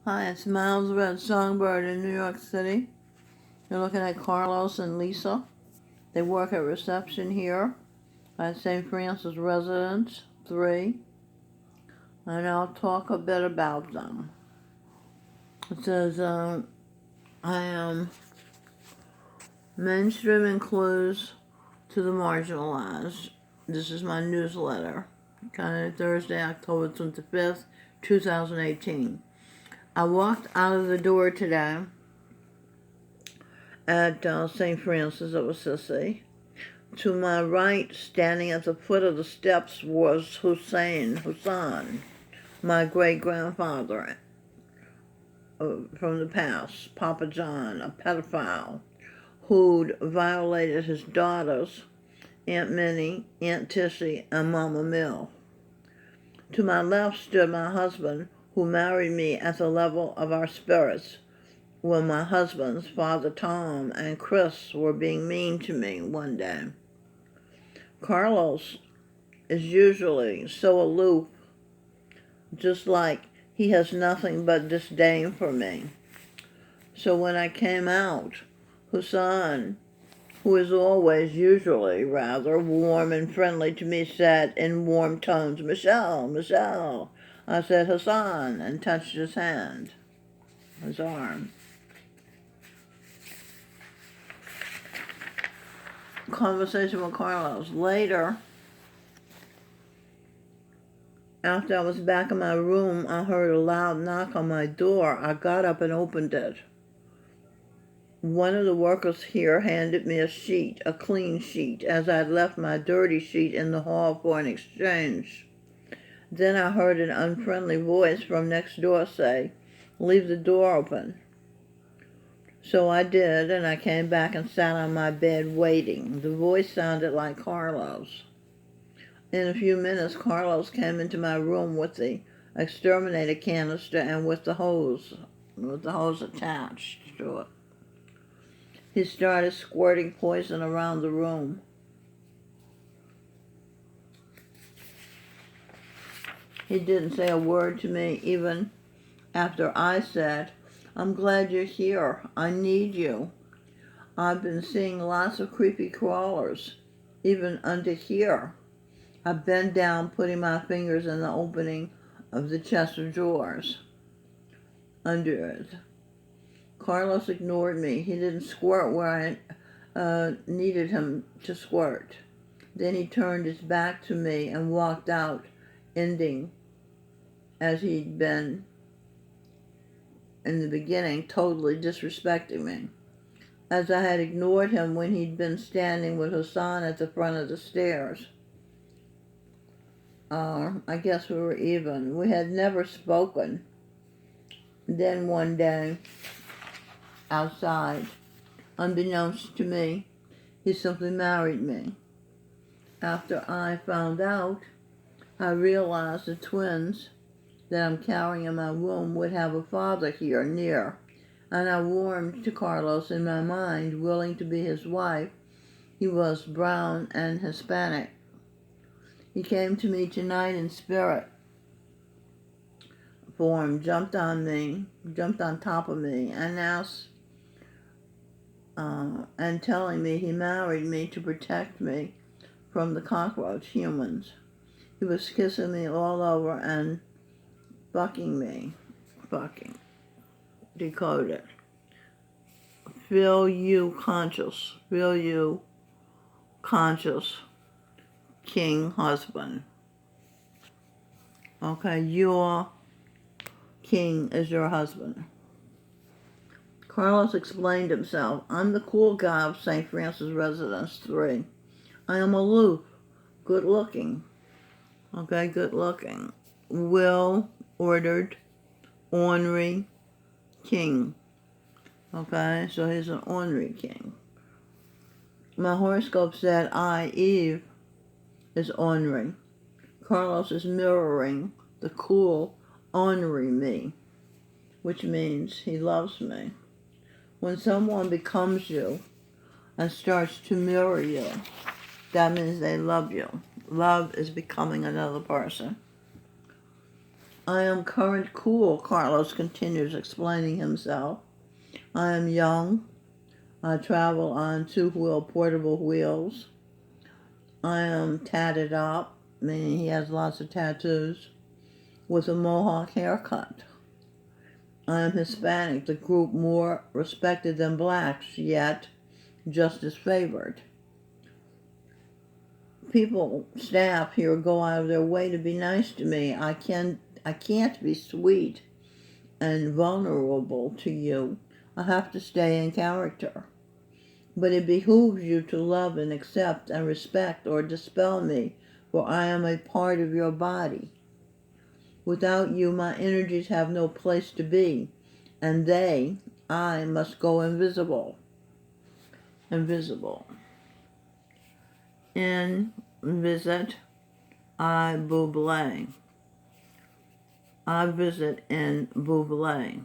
Hi, it's Miles Red Songbird in New York City. You're looking at Carlos and Lisa. They work at reception here at St. Francis Residence 3. And I'll talk a bit about them. It says, I am mainstreaming clues to the marginalized. This is my newsletter. Kind of Thursday, October 25th, 2018. I walked out of the door today at St. Francis of Assisi. To my right, standing at the foot of the steps, was Hassan, my great-grandfather from the past, Papa John, a pedophile who'd violated his daughters, Aunt Minnie, Aunt Tissy, and Mama Mill. To my left stood my husband, who married me at the level of our spirits, when my husband's father Tom and Chris were being mean to me one day. Carlos is usually so aloof, just like he has nothing but disdain for me. So when I came out, Hassan, who is usually rather warm and friendly to me, said in warm tones, "Michelle, Michelle." I said, "Hassan," and touched his hand, his arm. Conversation with Carlos. Later, after I was back in my room, I heard a loud knock on my door. I got up and opened it. One of the workers here handed me a sheet, a clean sheet, as I'd left my dirty sheet in the hall for an exchange. Then I heard an unfriendly voice from next door say, "Leave the door open." So I did, and I came back and sat on my bed waiting. The voice sounded like Carlos. In a few minutes, Carlos came into my room with the exterminator canister and with the hose attached to it. He started squirting poison around the room. He didn't say a word to me even after I said, "I'm glad you're here. I need you. I've been seeing lots of creepy crawlers, even under here." I bent down, putting my fingers in the opening of the chest of drawers under it. Carlos ignored me. He didn't squirt where I needed him to squirt. Then he turned his back to me and walked out, ending, as he'd been in the beginning, totally disrespecting me, as I had ignored him when he'd been standing with Hassan at the front of the stairs. I guess we were even. We had never spoken. Then one day, outside, unbeknownst to me, he simply married me. After I found out, I realized the twins that I'm carrying in my womb would have a father here near, and I warmed to Carlos in my mind, willing to be his wife. He was brown and Hispanic. He came to me tonight in spirit form, jumped on top of me, and asked, and telling me he married me to protect me from the cockroach humans. He was kissing me all over and fucking me. Decoded. Feel you conscious, king husband. Okay, your king is your husband. Carlos explained himself. "I'm the cool guy of St. Francis Residence 3. I am aloof, good looking. Okay, good looking. Well-ordered, ornery king. Okay, so he's an ornery king. My horoscope said Eve, is ornery. Carlos is mirroring the cool, ornery me, which means he loves me. When someone becomes you and starts to mirror you, that means they love you. Love is becoming another person. I am current cool, Carlos continues explaining himself. I am young. I travel on two-wheel portable wheels. I am tatted up, meaning he has lots of tattoos, with a mohawk haircut. I am Hispanic, the group more respected than blacks, yet just as favored. Staff here go out of their way to be nice to me. I can't be sweet and vulnerable to you. I have to stay in character. But it behooves you to love and accept and respect or dispel me, for I am a part of your body. Without you, my energies have no place to be, and I must go invisible. Invisible. In visit, I Buble. I visit in Buble.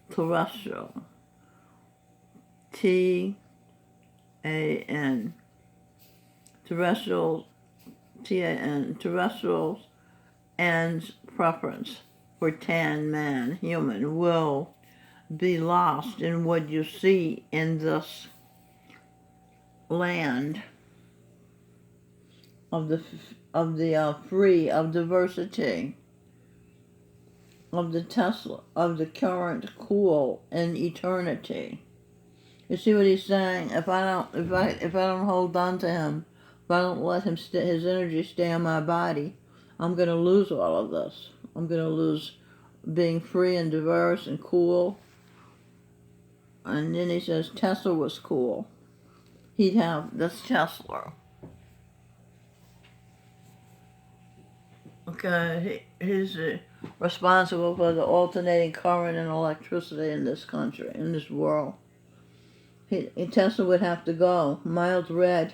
Terrestrial. T-A-N. Terrestrials. T-A-N. Terrestrials and preference for tan man, human, will be lost in what you see in this land of the free of diversity, of the Tesla, of the current cool in eternity. You see what he's saying? If I don't hold on to him, if I don't let his energy stay on my body, I'm going to lose all of this. I'm going to lose being free and diverse and cool. And then he says Tesla was cool. He'd have this Tesla. Okay, he's responsible for the alternating current and electricity in this country, in this world. Tesla would have to go. Mild Red,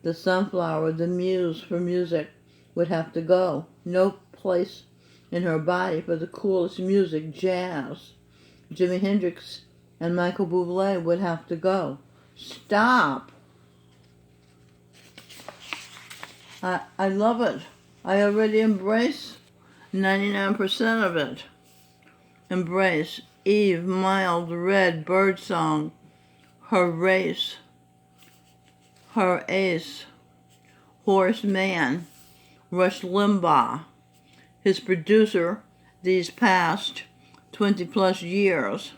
the sunflower, the muse for music, would have to go. No place in her body for the coolest music, jazz. Jimi Hendrix and Michael Bublé would have to go. Stop. I love it. I already embrace 99% of it. Embrace Eve, Mild Red, Birdsong, her race, her ace, Horace Mann, Rush Limbaugh, his producer these past 20 plus years.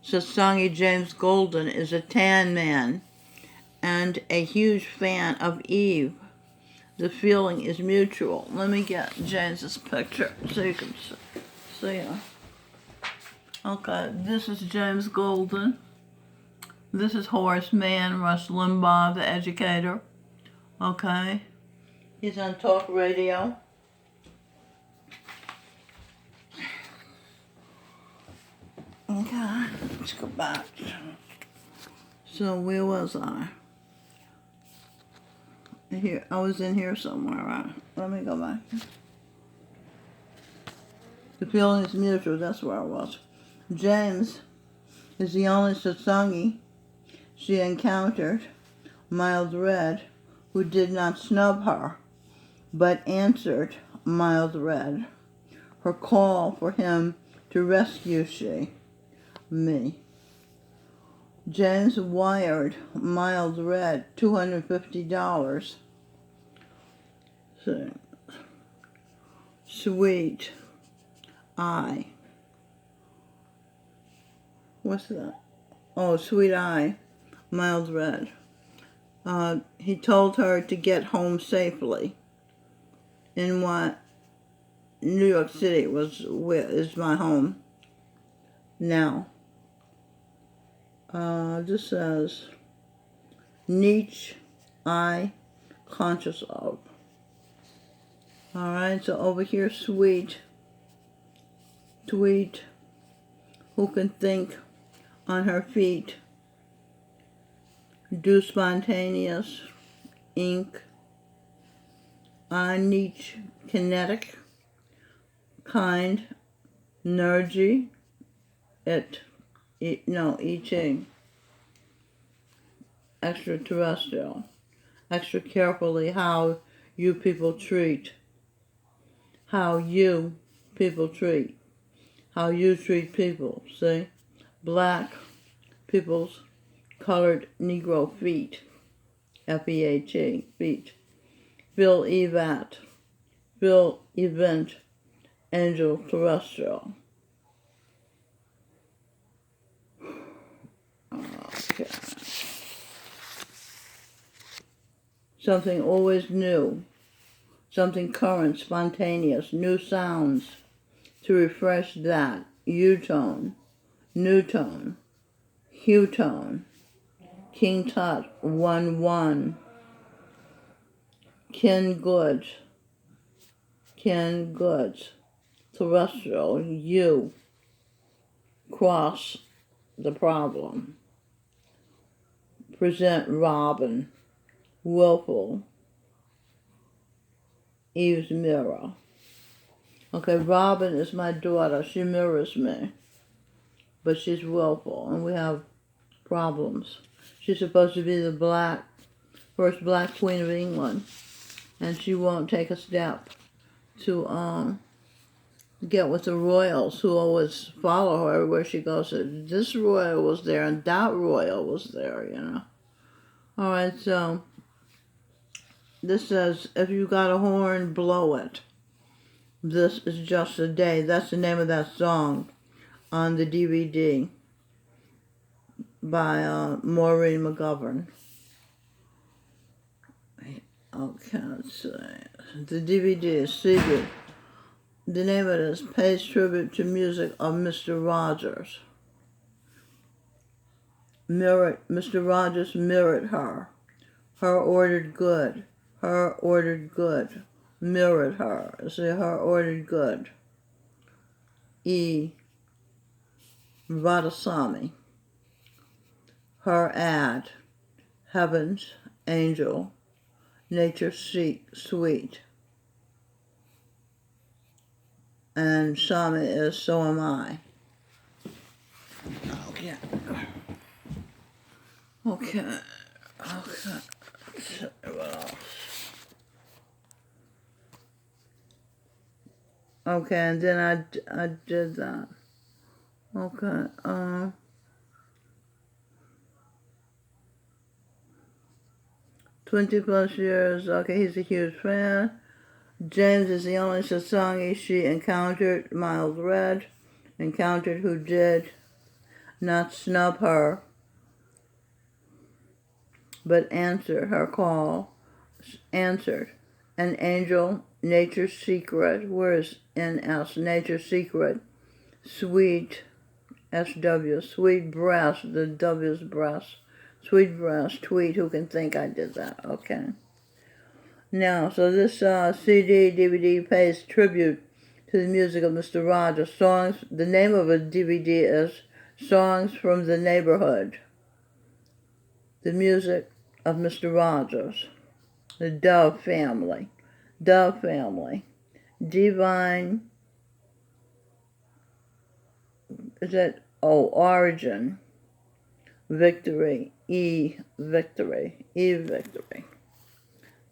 Sasangi James Golden is a tan man and a huge fan of Eve. The feeling is mutual. Let me get James's picture so you can see her. Okay, this is James Golden. This is Horace Mann, Rush Limbaugh, the educator. Okay, he's on talk radio. Okay, let's go back. So where was I? Here, I was in here somewhere, right? Let me go back. The feeling is mutual, that's where I was. James is the only Satsangi she encountered, Mild Red, who did not snub her, but answered Mild Red, her call for him to rescue me. James wired Mild Red $250. So, sweet eye. What's that? Oh, sweet eye. Mild Red. He told her to get home safely. In what New York City is my home now. This says niche I conscious of. Alright, so over here, sweet, tweet, who can think on her feet, do spontaneous, ink, niche, kinetic, kind, energy, I-Ching, extraterrestrial, extra carefully how you people treat, how you people treat, how you treat people, see? Black people's colored Negro feet, F-E-A-T, feet. Bill Evat, Bill Event, Angel Terrestrial. Okay. Something always new, something current, spontaneous, new sounds to refresh that. U-tone, new tone, hue tone, King Tut 1-1, Ken Goods, terrestrial, you, cross the problem, present Robin, willful, Eve's mirror. Okay, Robin is my daughter. She mirrors me, but she's willful, and we have problems. She's supposed to be the first black queen of England, and she won't take a step to get with the royals, who always follow her everywhere she goes. This royal was there, and that royal was there, you know. All right, so this says, if you got a horn, blow it. This is just a day. That's the name of that song on the DVD by Maureen McGovern. Okay, let's see. The DVD is CD. The name of it is Pays Tribute to Music of Mr. Rogers. Mr. Rogers mirrored her. Her ordered good. Her ordered good. Mirrored her. See, her ordered good. E. Radhasamy. Her ad. Heavens, angel, nature sweet. And Sami is so am I. Okay. Okay. What else? Okay, and then I did that. Okay. 20+ years. Okay, he's a huge fan. James is the only Sasangi she encountered. Miles Red encountered who did not snub her, but answered her call. Answered. An angel, nature's secret. Where is NS? Nature's secret. Sweet, SW. Sweet breast. The W's breast. Sweet breast. Tweet. Who can think I did that? Okay. Now, so this CD, DVD pays tribute to the music of Mr. Rogers. Songs, the name of a DVD is Songs from the Neighborhood. The music of Mr. Rogers. The Dove family. Dove family. Divine, is that, origin. Victory. E, victory.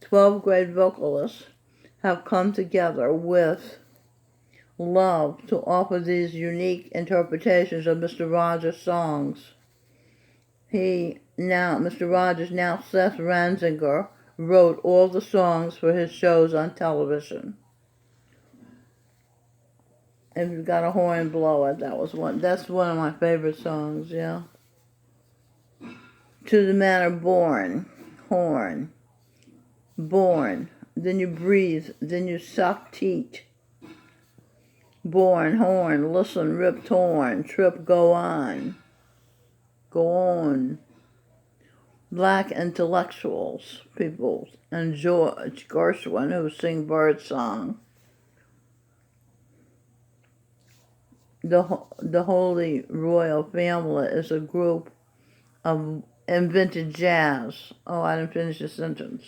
12 great vocalists have come together with love to offer these unique interpretations of Mr. Rogers' songs. Mr. Rogers, now Seth Ranzinger, wrote all the songs for his shows on television. If you got a horn, blow it. That's one of my favorite songs, yeah. To the manner born, horn. Born, then you breathe, then you suck teat. Born, horn, listen, rip, torn, trip, go on. Go on. Black intellectuals, people, and George Gershwin, who sing birdsong. The Holy Royal Family is a group of invented jazz. Oh, I didn't finish the sentence.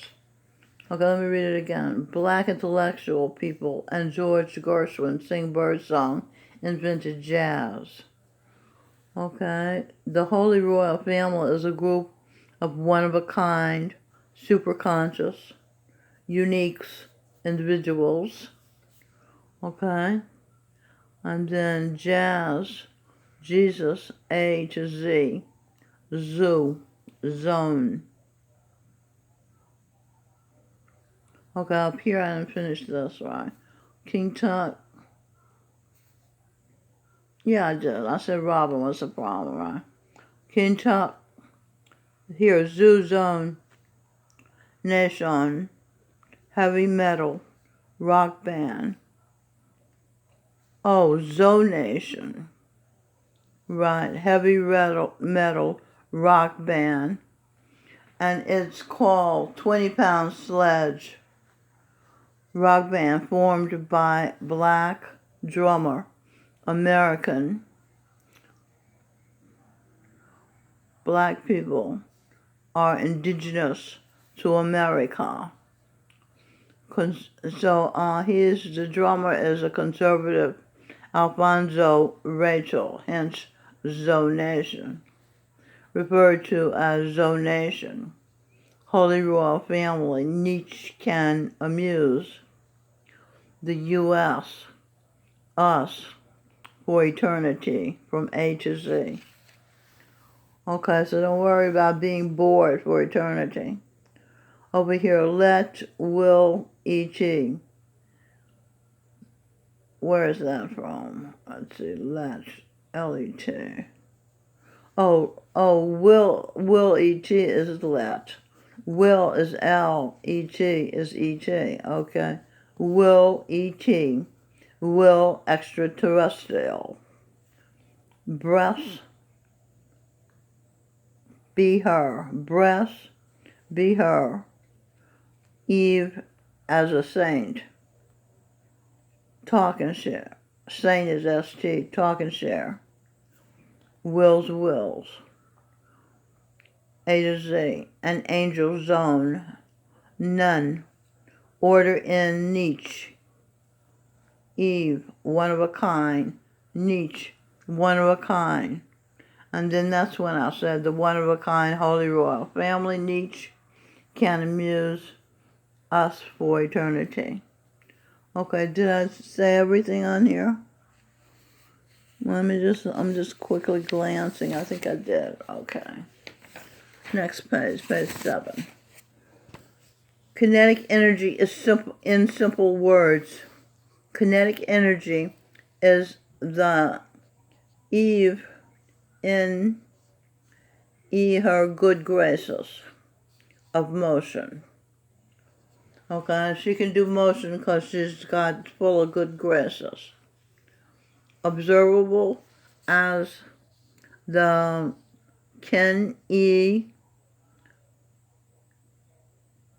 Okay, let me read it again. Black intellectual people and George Gershwin sing birdsong, invented jazz. Okay, the Holy Royal Family is a group of one-of-a-kind, superconscious, uniques, individuals Okay? And then jazz, Jesus, A to Z, zoo, zone. Okay, up here I didn't finish this, right? King Tut. Yeah, I did. I said Robin was the problem, right? King Tut. Here, zoo, zone, nation, heavy metal, rock band. Oh, zonation. Right, heavy metal rock band. And it's called 20 Pound Sledge. Rock band formed by black drummer, American. Black people are indigenous to America. So the drummer is a conservative Alfonso Rachel, hence zonation, referred to as zonation. Holy Royal Family, Nietzsche can amuse. The U.S., us, for eternity, from A to Z. Okay, so don't worry about being bored for eternity. Over here, let, will, et. Where is that from? Let's see, let, L-E-T. Will, et is let. Will is L, et is et. Okay. Will, et. Will, extraterrestrial. Breath, be her. Breath, be her. Eve as a saint. Talk and share. Saint is S-T. Talk and share. Wills. A to Z. An angel zone. None. Order in Nietzsche. Eve, one of a kind. Nietzsche, one of a kind. And then that's when I said the one of a kind Holy Royal Family, Nietzsche, can amuse us for eternity. Okay, did I say everything on here? I'm just quickly glancing. I think I did. Okay. Next page 7. Kinetic energy is simple, in simple words. Kinetic energy is the Eve in her good graces of motion. Okay, she can do motion because she's got full of good graces. Observable as the Ken E.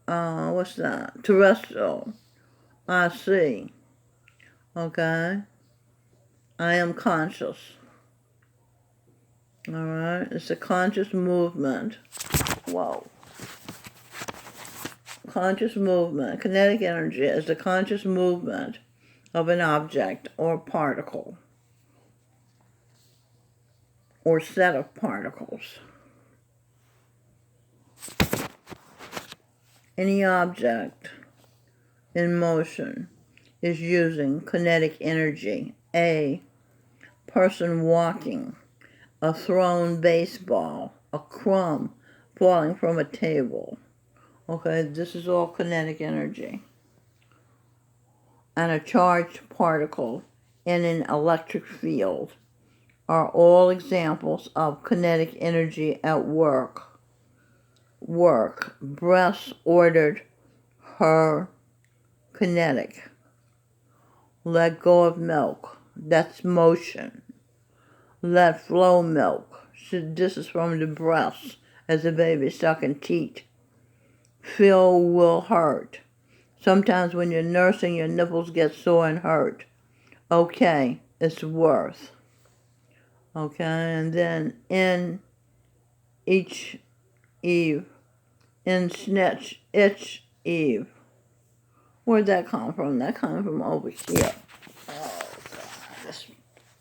What's that? Terrestrial. I see. Okay. I am conscious. Alright. It's a conscious movement. Whoa. Conscious movement. Kinetic energy is the conscious movement of an object or particle or set of particles. Any object in motion is using kinetic energy. A person walking, a thrown baseball, a crumb falling from a table. Okay, this is all kinetic energy. And a charged particle in an electric field are all examples of kinetic energy at work. Breath ordered her kinetic. Let go of milk. That's motion. Let flow milk. So this is from the breast as a baby sucking teat. Feel will hurt. Sometimes when you're nursing, your nipples get sore and hurt. Okay, it's worth. Okay, and then in each Eve. In snitch, itch, Eve. Where'd that come from? That comes from over here. Oh, God, this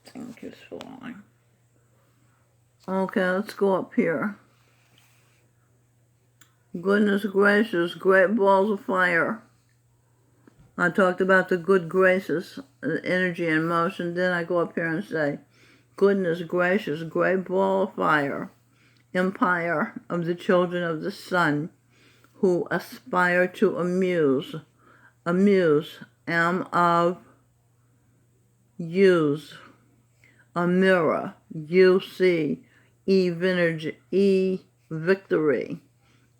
thing is flying. Okay, let's go up here. Goodness gracious, great balls of fire. I talked about the good graces, the energy and motion. Then I go up here and say, goodness gracious, great ball of fire, empire of the children of the sun, who aspire to amuse, am of use, a mirror, you see, victory,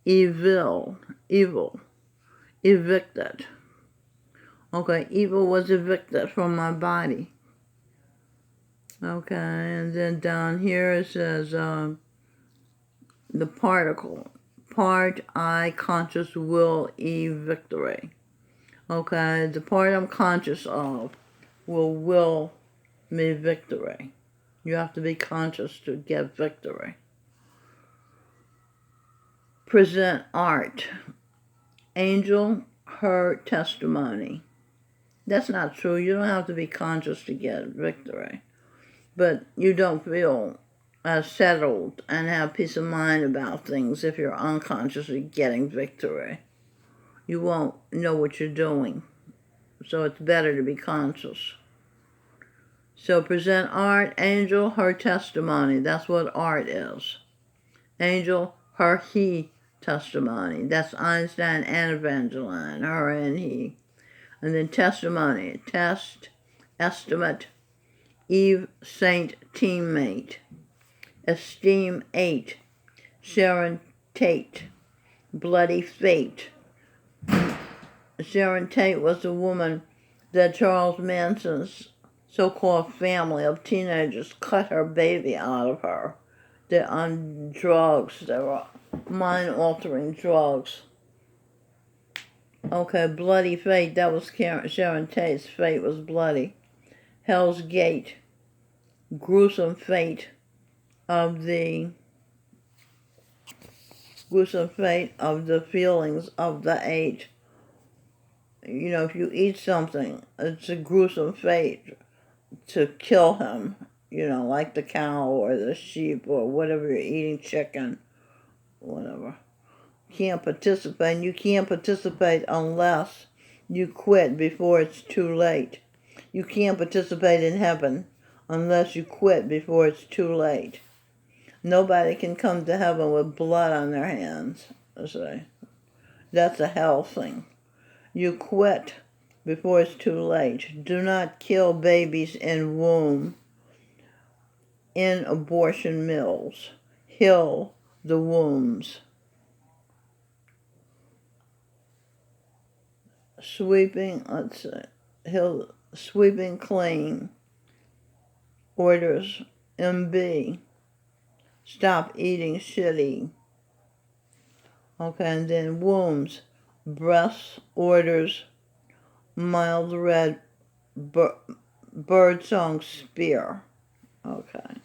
evil, evicted. Okay, evil was evicted from my body. Okay, and then down here it says the particle, part I conscious will victory. Okay, the part I'm conscious of will me victory. You have to be conscious to get victory. Present art. Angel, her testimony. That's not true. You don't have to be conscious to get victory. But you don't feel settled and have peace of mind about things if you're unconsciously getting victory. You won't know what you're doing. So it's better to be conscious. So present art, angel, her testimony. That's what art is. Angel, her, he testimony. That's Einstein and Evangeline, her and he. And then testimony, test, estimate, Eve, saint, teammate. Esteem, 8. Sharon Tate, bloody fate. Sharon Tate was the woman that Charles Manson's so-called family of teenagers cut her baby out of her. They're on drugs. They were mind-altering drugs. Okay, bloody fate. That was Sharon Tate's fate was bloody. Hell's Gate. Gruesome fate of the feelings of the 8. You know, if you eat something, it's a gruesome fate to kill him. You know, like the cow or the sheep or whatever you're eating, chicken, whatever. Can't participate, and you can't participate unless you quit before it's too late. You can't participate in heaven unless you quit before it's too late. Nobody can come to heaven with blood on their hands. That's a hell thing. You quit before it's too late. Do not kill babies in womb, in abortion mills. Heal the wombs. Sweeping clean. Orders, MB. Stop eating shitty. Okay, and then wombs. Breasts, orders, mild red, birdsong spear. Okay.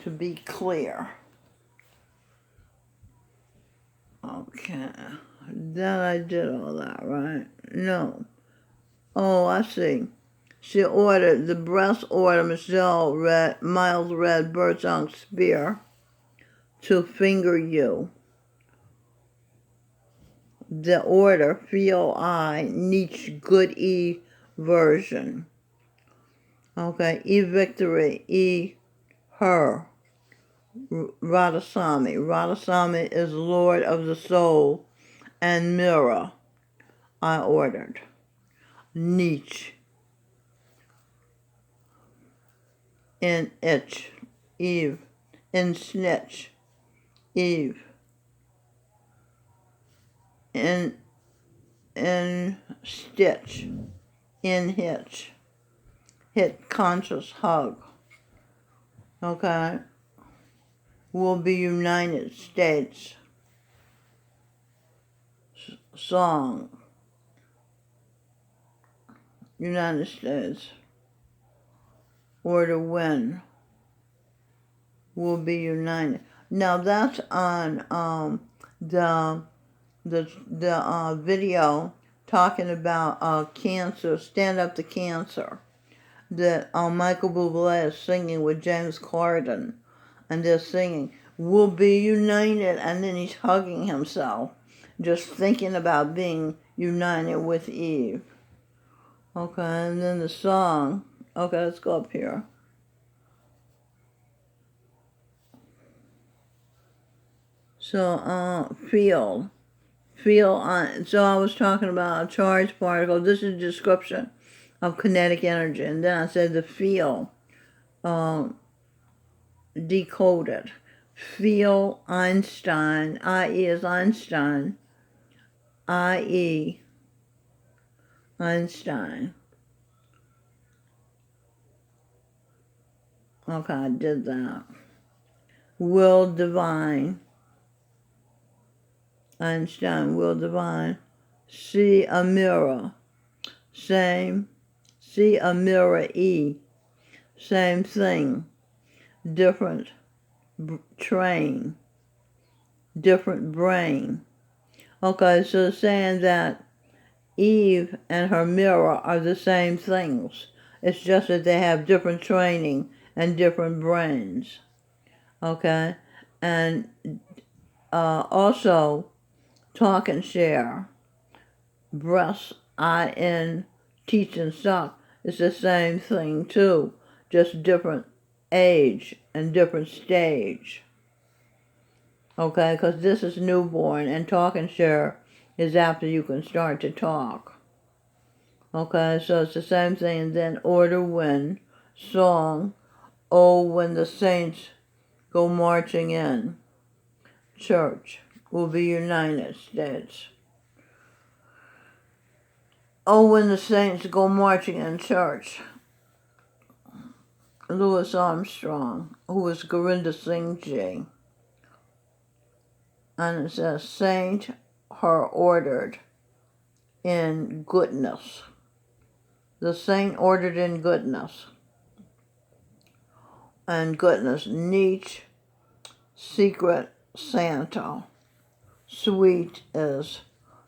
To be clear. Okay. Then I did all that, right? No. Oh, I see. She ordered, the breast ordered Michelle mild red birdsong spear to finger you. The order, feel I, Nietzsche, good E version. Okay, E victory, E her. Radhasamy. Radhasamy is Lord of the Soul and mirror. I ordered. Nietzsche. In itch. Eve. In snitch. Eve. In stitch. In hitch. Hit conscious hug. Okay. Will be United States. Song. United States. Order when. Will be united. Now that's on the video talking about cancer, stand up to cancer, that Michael Bublé is singing with James Corden, and they're singing, we'll be united, and then he's hugging himself, just thinking about being united with Eve. Okay, and then the song. Okay, let's go up here. So, field. So I was talking about a charged particle. This is a description of kinetic energy. And then I said the field, decoded. Field Einstein, I.e. is Einstein, I.e. Einstein. Okay, I did that. Will divine. Einstein, will divine. See a mirror. Same. See a mirror, E. Same thing. Different train. Different brain. Okay, so saying that Eve and her mirror are the same things. It's just that they have different training and different brains. Okay? And also, talk and share. Breast, I-N, teach and suck is the same thing too. Just different age and different stage. Okay? Because this is newborn and talk and share is after you can start to talk. Okay, so it's the same thing. And then order when, song, oh, when the saints go marching in. Church will be United States. Oh, when the saints go marching in church. Louis Armstrong, who was Gorinda Singh Ji. And it says, saint her ordered in goodness. The saint ordered in goodness. And goodness, Nietzsche, secret Santa. Sweet is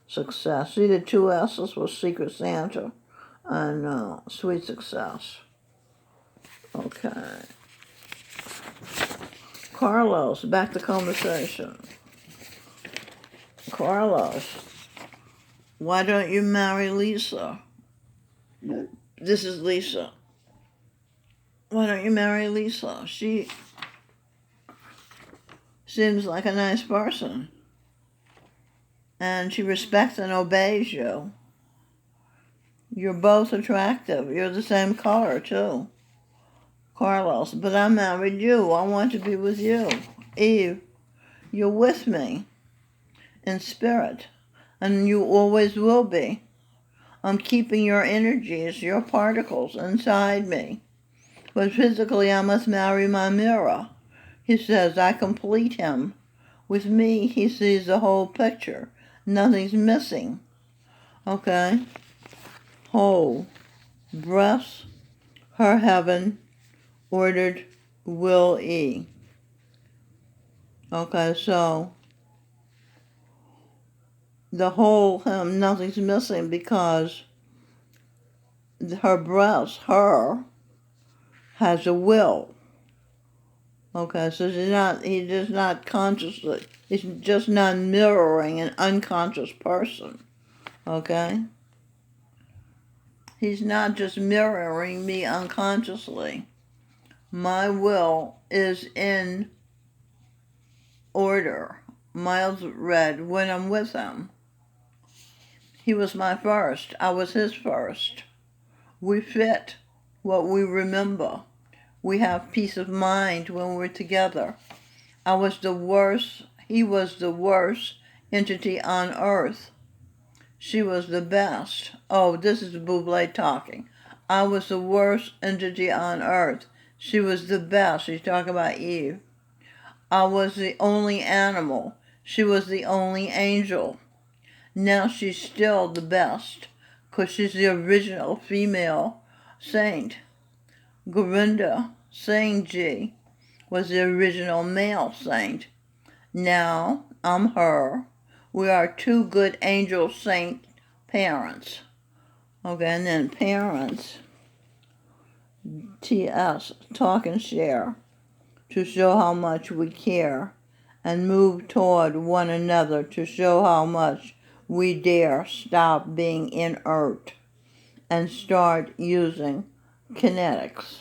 success. See, the two S's was Secret Santa and Sweet Success. Okay. Carlos, back to conversation. Carlos, why don't you marry Lisa? This is Lisa. Why don't you marry Lisa? She seems like a nice person. And she respects and obeys you. You're both attractive. You're the same color, too. Carlos, but I married you. I want to be with you. Eve, you're with me in spirit, and you always will be. I'm keeping your energies, your particles inside me. But physically, I must marry my mirror. He says I complete him. With me, he sees the whole picture. Nothing's missing. Okay? Whole. Breath, her heaven, ordered will E. Okay, so the whole him, nothing's missing because her breath, her, has a will. Okay, so he's just not consciously, he's just not mirroring an unconscious person. Okay? He's not just mirroring me unconsciously. My will is in order. Miles read when I'm with him. He was my first. I was his first. We fit what we remember. We have peace of mind when we're together. I was the worst. He was the worst entity on earth. She was the best. Oh, this is Bublé talking. I was the worst entity on earth. She was the best. She's talking about Eve. I was the only animal. She was the only angel. Now she's still the best, 'cause she's the original female saint. Gorinda Singh Ji was the original male saint. Now I'm her. We are two good angel saint parents. Okay, and then parents, TS, talk and share, to show how much we care, and move toward one another to show how much we dare stop being inert and start using kinetics.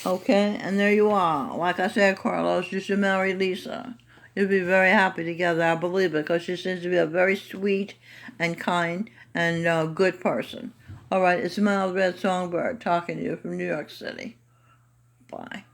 Okay, and there you are. Like I said, Carlos, you should marry Lisa. You'll be very happy together, I believe it, because she seems to be a very sweet and kind and good person. All right, it's Mild Red Songbird talking to you from New York City. Bye.